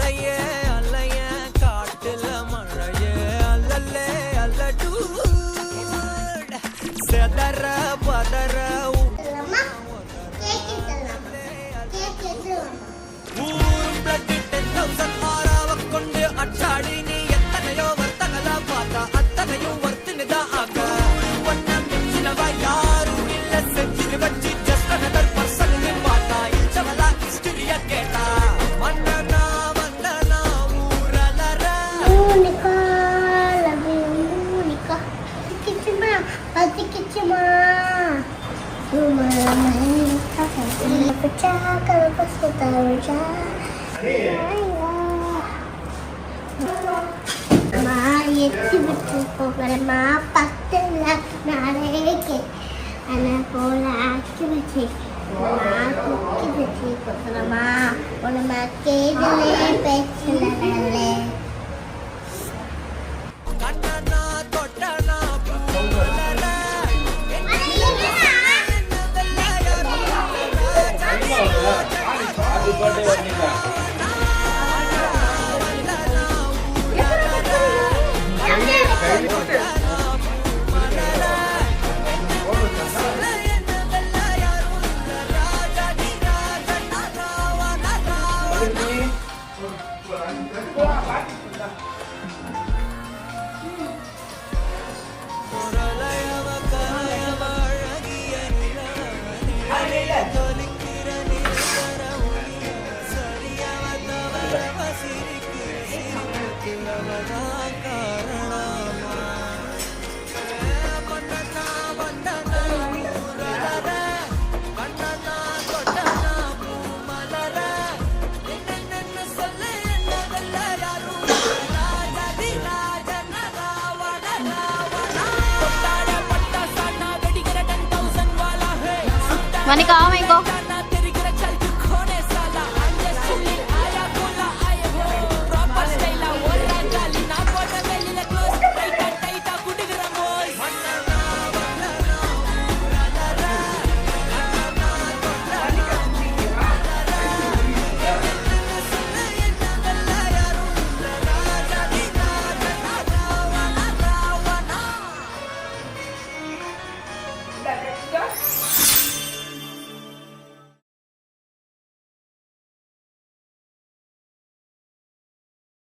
அலையே அலைய காட்டுல மழையே அல்லல்லே அல்லடு செதற பதற ஊரும் பிளட் 10,000 ஆறாவ கொண்டு அச்சாடி நீ எத்தனையோ வர்த்தகலா பார்த்தா அத்தனையும் வர்த்தினுதான் ஆக ஒன்ன மிஞ்சினவா யாரும் இல்ல செஞ்சிரு வச்சு ஜஸ்ட் அனதர் பர்சன் பார்த்தா இச்சவலா ஹிஸ்டரிய கேட்டா மன்னனா வந்தனா ஊரலர மூனிகா லவ் யூ மூனிகா கிச்சுமா கிச்சுமா எத்தி விட்டு போகிறமா 10 லட்ச நாளைக்கு ஆனால் போல ஆக்கி வச்சு தூக்கி வச்சு போகிறமா உனமா கேடலே பேசலே கண்ணனா தொட்டனா Monica, oh my God.